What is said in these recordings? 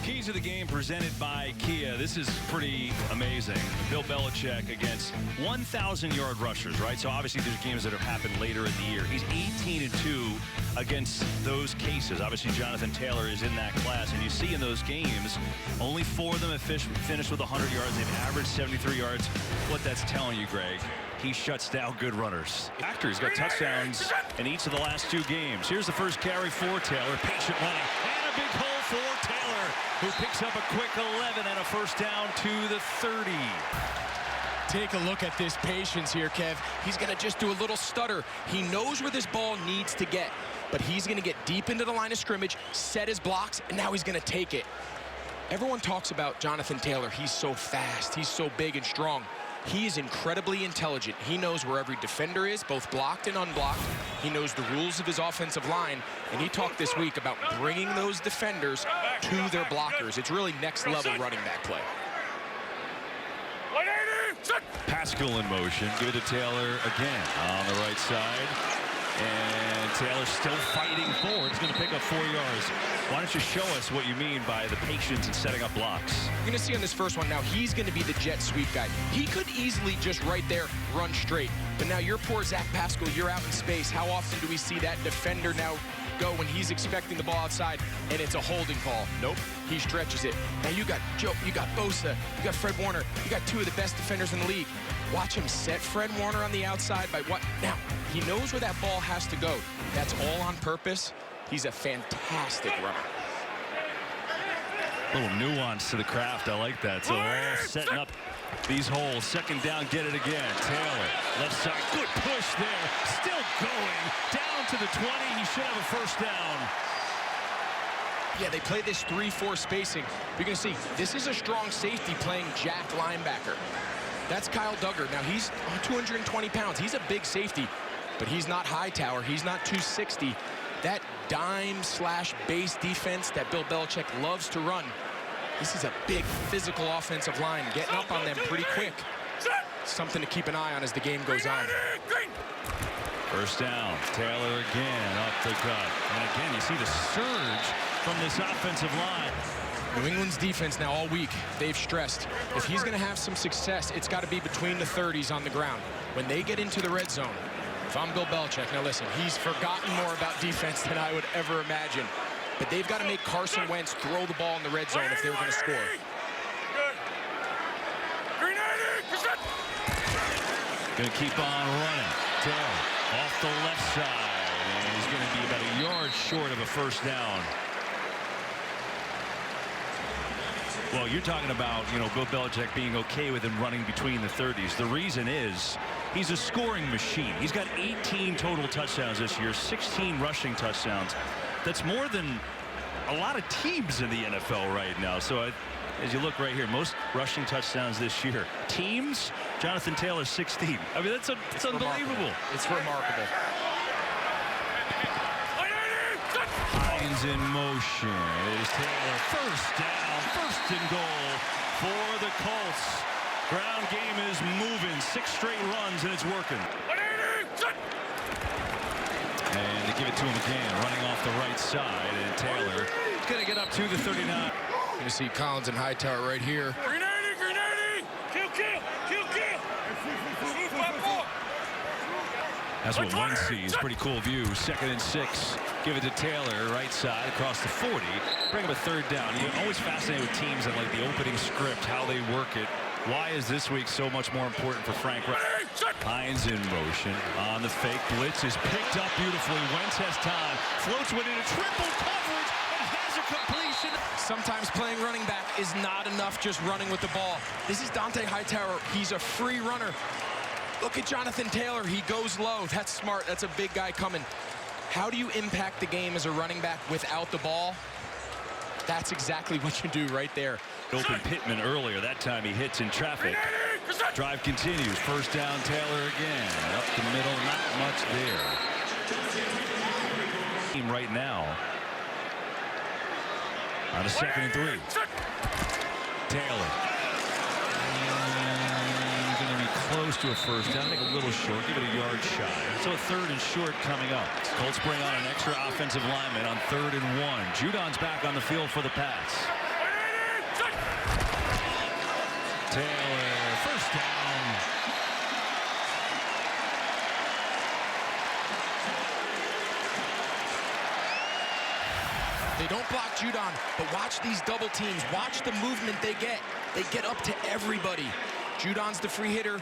Keys of the game presented by Kia. This is pretty amazing. Bill Belichick against 1,000-yard rushers, right? So obviously there's games that have happened later in the year. He's 18-2 against those cases. Obviously Jonathan Taylor is in that class, and you see in those games, only 4 of them have finished with 100 yards. They've averaged 73 yards. What that's telling you, Greg, he shuts down good runners. Actor, he's got touchdowns in each of the last 2 games. Here's the first carry for Taylor. Patient running. And a big hole for Taylor, who picks up a quick 11 and a first down to the 30. Take a look at this patience here, Kev. He's going to just do a little stutter. He knows where this ball needs to get, but he's going to get deep into the line of scrimmage, set his blocks, and now he's going to take it. Everyone talks about Jonathan Taylor. He's so fast. He's so big and strong. He is incredibly intelligent. He knows where every defender is, both blocked and unblocked. He knows the rules of his offensive line, and he talked this week about bringing those defenders to their blockers. It's really next-level running back play. Pascal in motion. Give it to Taylor again on the right side. And Taylor's still fighting forward. He's going to pick up 4 yards. Why don't you show us what you mean by the patience in setting up blocks? You're going to see on this first one, now he's going to be the jet sweep guy. He could easily just right there run straight. But now your poor Zach Pascal, you're out in space. How often do we see that defender now go when he's expecting the ball outside and it's a holding call? Nope, he stretches it. Now you got Joe, you got Bosa, you got Fred Warner, you got 2 of the best defenders in the league. Watch him set Fred Warner on the outside by what? Now, he knows where that ball has to go. That's all on purpose. He's a fantastic runner. A little nuance to the craft. I like that. So all setting up these holes. Second down, get it again. Taylor, left side, good push there. Still going down to the 20. He should have a first down. Yeah, they play this 3-4 spacing. You're going to see, this is a strong safety playing jack linebacker. That's Kyle Duggar. Now, he's 220 pounds. He's a big safety, but he's not Hightower. He's not 260. That dime/base defense that Bill Belichick loves to run, this is a big physical offensive line, getting up on them pretty quick. Something to keep an eye on as the game goes on. First down, Taylor again up the gut. And again, you see the surge from this offensive line. New England's defense now all week, they've stressed. If he's going to have some success, it's got to be between the 30s on the ground. When they get into the red zone, if I'm Bill Belichick, now listen, he's forgotten more about defense than I would ever imagine. But they've got to make Carson Wentz throw the ball in the red zone if they're going to score. Going to keep on running. Taylor off the left side, and he's going to be about a yard short of a first down. Well, you're talking about, Bill Belichick being okay with him running between the 30s. The reason is he's a scoring machine. He's got 18 total touchdowns this year, 16 rushing touchdowns. That's more than a lot of teams in the NFL right now. So as you look right here, most rushing touchdowns this year. Teams, Jonathan Taylor, 16. I mean, it's unbelievable. It's remarkable. Hines in motion. It is Taylor. First down, first and goal for the Colts. Ground game is moving. 6 straight runs, and it's working. And they give it to him again, running off the right side. And Taylor is going to get up to the 39. You see Collins and Hightower right here. That's what one sees. Pretty cool view. 2nd and 6. Give it to Taylor, right side, across the 40. Bring him a 3rd down. You're always fascinated with teams and like the opening script, how they work it. Why is this week so much more important for Frank? Hines in motion on the fake. Blitz is picked up beautifully. Wentz has time. Floats within a triple coverage and has a completion. Sometimes playing running back is not enough just running with the ball. This is Dante Hightower. He's a free runner. Look at Jonathan Taylor. He goes low. That's smart. That's a big guy coming. How do you impact the game as a running back without the ball? That's exactly what you do right there. Open Pittman earlier. That time he hits in traffic. Drive continues. First down, Taylor again. Up the middle, not much there. Right now. On a 2nd and 3. Taylor. Going to be close to a first down. Make a little short. Give it a yard shy. So a 3rd and short coming up. Colts bring on an extra offensive lineman on 3rd and 1. Judon's back on the field for the pass. Taylor, first down. They don't block Judon, but watch these double teams. Watch the movement they get. They get up to everybody. Judon's the free hitter.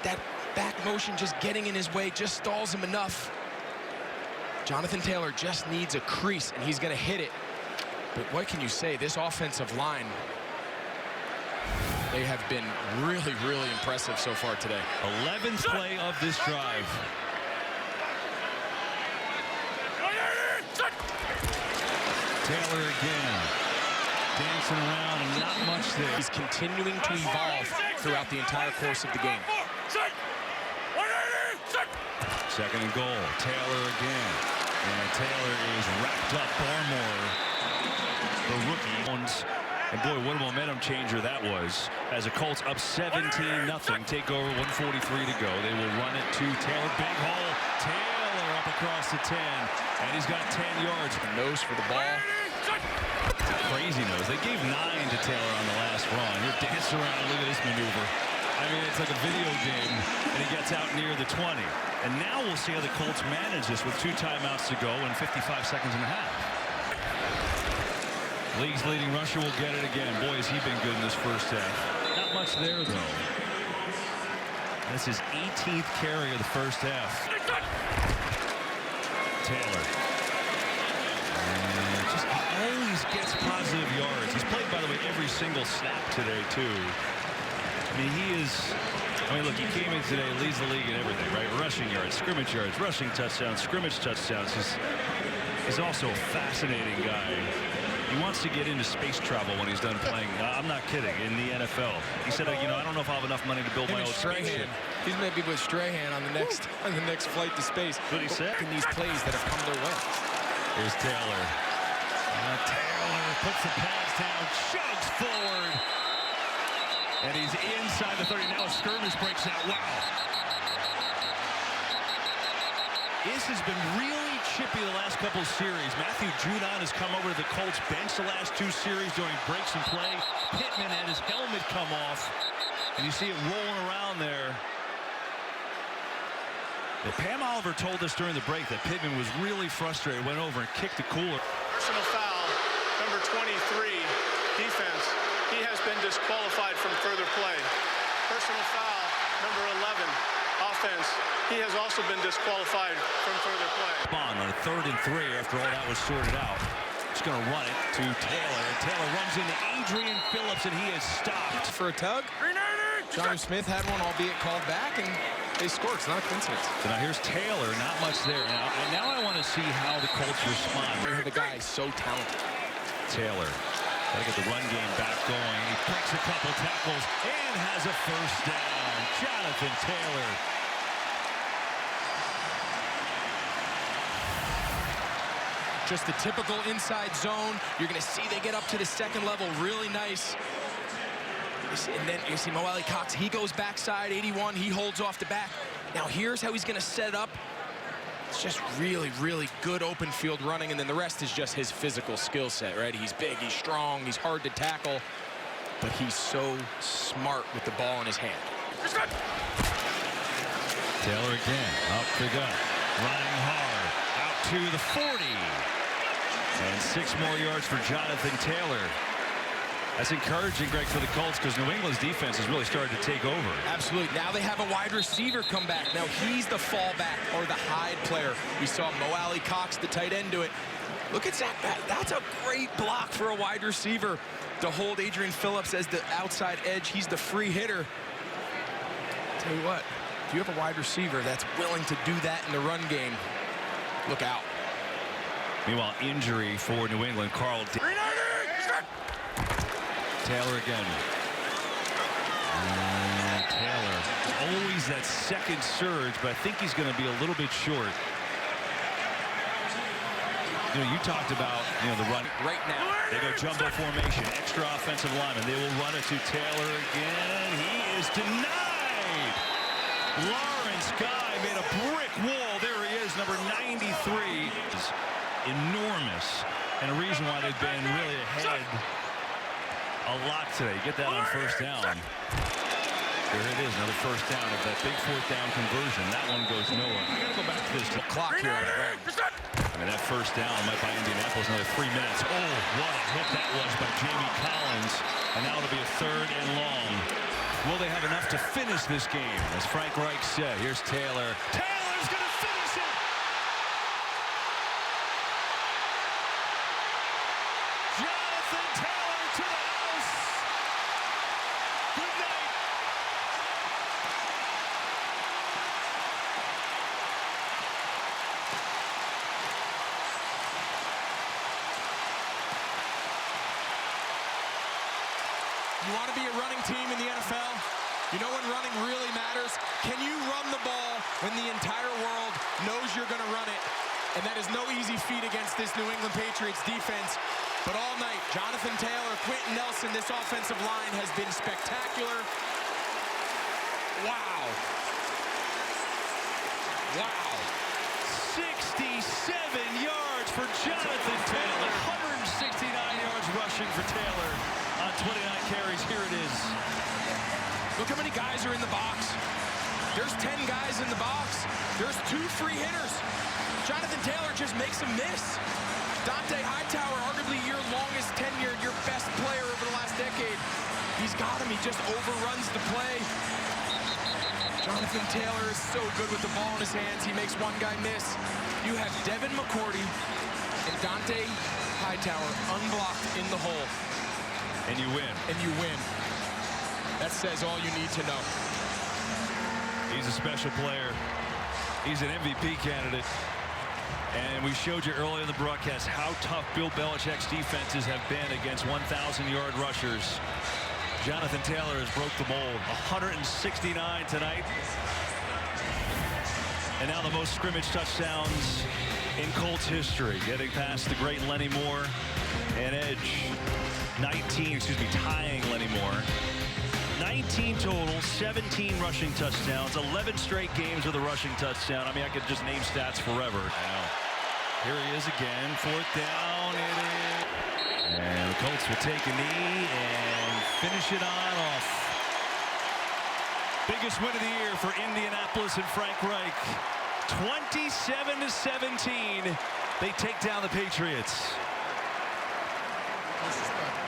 That back motion just getting in his way just stalls him enough. Jonathan Taylor just needs a crease, and he's going to hit it. But what can you say? This offensive line, they have been really, really impressive so far today. 11th play of this drive. Taylor again, dancing around and not much there. He's continuing to evolve throughout the entire course of the game. Second and goal, Taylor again. And Taylor is wrapped up. Barmore, the rookie. And boy, what a momentum changer that was. As the Colts up 17-0, take over, 1:43 to go. They will run it to Taylor. Big hole. Taylor up across the 10. And he's got 10 yards. The nose for the ball. Crazy nose. They gave 9 to Taylor on the last run. He'll dance around. Look at this maneuver. I mean, it's like a video game, and he gets out near the 20. And now we'll see how the Colts manage this with 2 timeouts to go and 55 seconds and a half. League's leading rusher will get it again. Boy, has he been good in this first half. Not much there, though. That's his 18th carry of the first half. Taylor. And just always gets positive yards. He's played, by the way, every single snap today, too. I mean, look, he came in today, leads the league in everything, right? Rushing yards, rushing touchdowns, scrimmage touchdowns. He's also a fascinating guy. He wants to get into space travel when he's done playing. I'm not kidding, in the NFL. He said, you know, I don't know if I'll have enough money to build my own spaceship. He's maybe with Strahan on the next flight to space. What he said? In these plays that have come their way. Here's Taylor. Taylor puts the pads down, chugs forward. And he's inside the 30. Now a skirmish breaks out. Wow. This has been really chippy the last couple of series. Matthew Judon has come over to the Colts bench the last 2 series during breaks and play. Pittman had his helmet come off. And you see it rolling around there. Pam Oliver told us during the break that Pittman was really frustrated, went over and kicked the cooler. Personal foul, number 23, defense. He has been disqualified from further play. Personal foul, number 11, offense. He has also been disqualified from further play. On a 3rd and 3 after all that was sorted out. He's going to run it to Taylor. Taylor runs into Adrian Phillips, and he is stopped. For a tug. Johnny Smith had one, albeit called back, and they scored. It's not a coincidence. So now here's Taylor, not much there. Now I want to see how the Colts respond. The guy is so talented. Taylor. Gotta get the run game back going. He breaks a couple tackles and has a first down. Jonathan Taylor. Just the typical inside zone. You're going to see they get up to the 2nd level. Really nice. And then you see Mo Alley Cox. He goes backside, 81. He holds off the back. Now here's how he's going to set it up. It's just really, really good open field running, and then the rest is just his physical skill set, right? He's big, he's strong, he's hard to tackle, but he's so smart with the ball in his hand. Taylor again, up the gut, running hard, out to the 40. And 6 more yards for Jonathan Taylor. That's encouraging, Greg, for the Colts, because New England's defense has really started to take over. Absolutely. Now they have a wide receiver come back. Now he's the fallback or the hide player. We saw Mo Alley Cox, the tight end, do it. Look at Zach. That's a great block for a wide receiver to hold Adrian Phillips as the outside edge. He's the free hitter. Tell you what, if you have a wide receiver that's willing to do that in the run game, look out. Meanwhile, injury for New England. Carl Taylor again. And Taylor, always that second surge, but I think he's going to be a little bit short. You know, you talked about, the run. Right now. They go jumbo formation, extra offensive lineman. They will run it to Taylor again. He is denied. Lawrence Guy made a brick wall. There he is, number 93. Enormous. And a reason why they've been really ahead a lot today. Get that on first down. There it is, another first down of that big fourth down conversion. That one goes nowhere. I gotta go back to this clock here. I mean, that first down might buy Indianapolis another 3 minutes. Oh, what a hit that was by Jamie Collins. And now it'll be a 3rd and long. Will they have enough to finish this game? As Frank Reich said, here's Taylor. Taylor's gonna finish it! Jonathan Taylor to the house. Good night. You want to be a running team in the NFL? You know when running really matters? Can you run the ball when the entire world knows you're going to run it? And that is no easy feat against this New England Patriots defense. But all night, Jonathan Taylor, Quentin Nelson, this offensive line has been spectacular. Wow. Wow. 67 yards for Jonathan Taylor. 169 yards rushing for Taylor on 29 carries. Here it is. Look how many guys are in the box. There's 10 guys in the box. There's 2 free hitters. Jonathan Taylor just makes a miss. Dante Hightower, arguably your longest tenured, your best player over the last decade. He's got him. He just overruns the play. Jonathan Taylor is so good with the ball in his hands. He makes one guy miss. You have Devin McCourty and Dante Hightower unblocked in the hole. And you win. And you win. That says all you need to know. He's a special player. He's an MVP candidate. And we showed you earlier in the broadcast how tough Bill Belichick's defenses have been against 1,000-yard rushers. Jonathan Taylor has broke the mold. 169 tonight. And now the most scrimmage touchdowns in Colts history, getting past the great Lenny Moore and Edge. Tying Lenny Moore. 19 total, 17 rushing touchdowns, 11 straight games with a rushing touchdown. I mean, I could just name stats forever. Now, here he is again, 4th down. It is. And the Colts will take a knee and finish it on off. Biggest win of the year for Indianapolis and Frank Reich. 27-17. They take down the Patriots. Disrespect.